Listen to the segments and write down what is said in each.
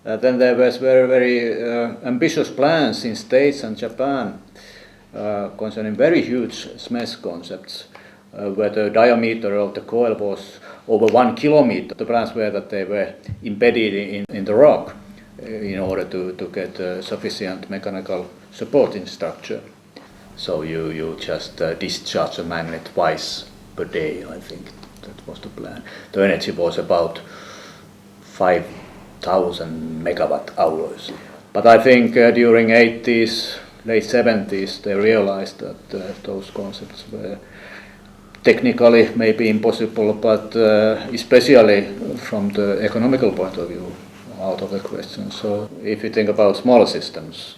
Then there was very ambitious plans in States and Japan concerning very huge SMES concepts, where the diameter of the coil was over 1 kilometer. The plans were that they were embedded in the rock in order to get sufficient mechanical supporting structure. So you just discharge a magnet twice per day, I think that was the plan. The energy was about 5,000 megawatt hours. But I think during 80s, late 70s, they realized that those concepts were technically maybe impossible, but especially from the economical point of view, out of the question. So if you think about smaller systems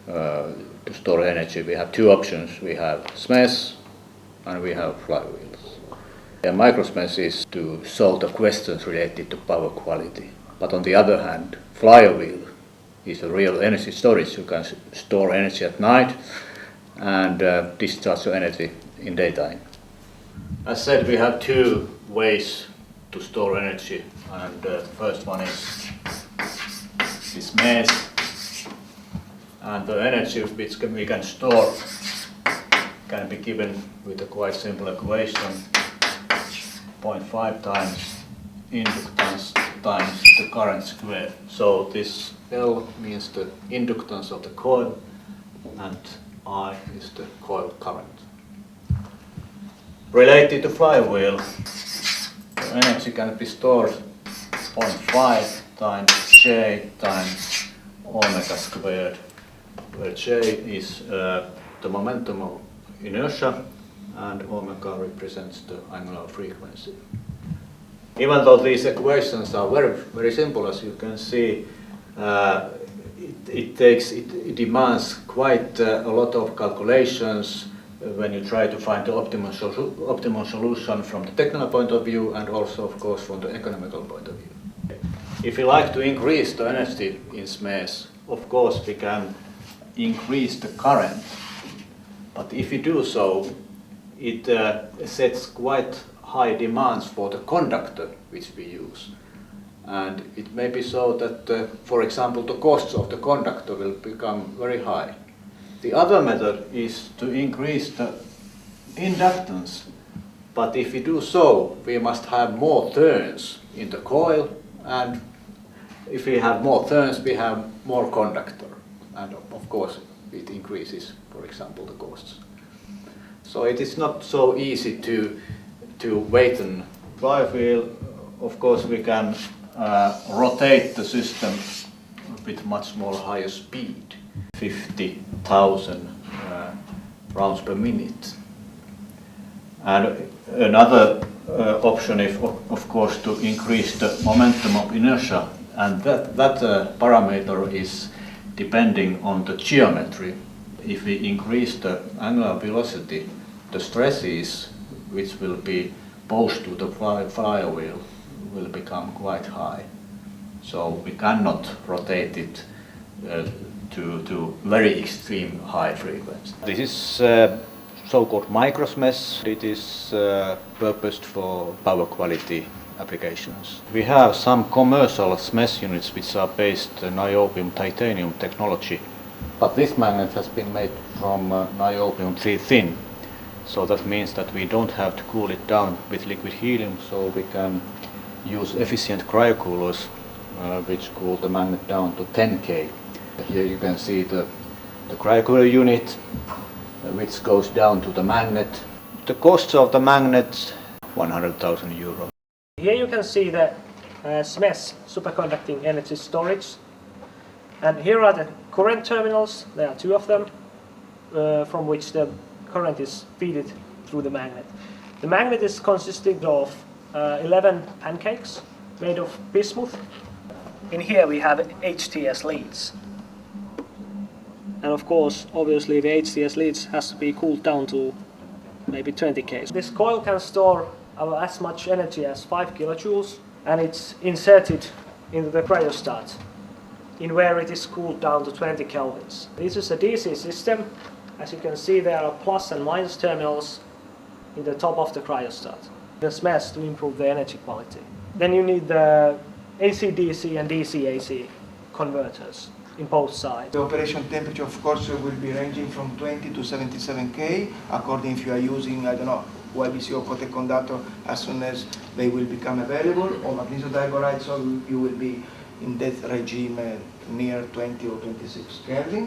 to store energy, we have two options. We have SMES and we have flywheels. And microsMES is to solve the questions related to power quality. But on the other hand, flywheel is a real energy storage. You can store energy at night and discharge your energy in daytime. As said, we have two ways to store energy, and the first one is this MES, and the energy which we can store can be given with a quite simple equation: 0.5 times inductance times the current squared. So this L means the inductance of the coil and I is the coil current. Related to flywheel, the energy can be stored 0.5 times J times omega squared, where J is the momentum of inertia and omega represents the angular frequency. Even though these equations are very simple, as you can see, it demands quite a lot of calculations when you try to find the optimal solution from the technical point of view and also, of course, from the economical point of view. If you like to increase the energy in SMES, of course we can increase the current, but if you do so, it sets quite high demands for the conductor which we use. And it may be so that, for example, the costs of the conductor will become very high. The other method is to increase the inductance, but if we do so, we must have more turns in the coil, and if we have more turns, we have more conductor, and of course it increases, for example, the costs. So it is not so easy to weighten flywheel. Of course, we can rotate the system with much more higher speed, 50,000 rounds per minute. And another option is, of course, to increase the momentum of inertia, and that parameter is depending on the geometry. If we increase the angular velocity, the stresses which will be posed to the flywheel will become quite high. So we cannot rotate it to very extreme high frequency. This is so-called microsMES. It is purposed for power quality applications. We have some commercial SMES units which are based on niobium titanium technology, but this magnet has been made from niobium 3 thin. So that means that we don't have to cool it down with liquid helium, so we can use efficient cryocoolers which cool the magnet down to 10 K. Here you can see the cryocooler unit which goes down to the magnet. The cost of the magnet, 100,000 euros. Here you can see the SMES, superconducting energy storage. And here are the current terminals. There are two of them, from which the current is fed through the magnet. The magnet is consisting of 11 pancakes made of bismuth. In here we have HTS leads. And of course, obviously the HTS leads has to be cooled down to maybe 20 K. This coil can store as much energy as 5 kilojoules, and it's inserted into the cryostat, in where it is cooled down to 20 kelvins. This is a DC system. As you can see, there are plus and minus terminals in the top of the cryostat. The SMES to improve the energy quality. Then you need the AC-DC and DC-AC converters in both sides. The operation temperature, of course, will be ranging from 20 to 77 K, according if you are using, I don't know, YBC or Kotek conductor, as soon as they will become available, or magnesium diboride, so you will be in that regime near 20 or 26 Kelvin.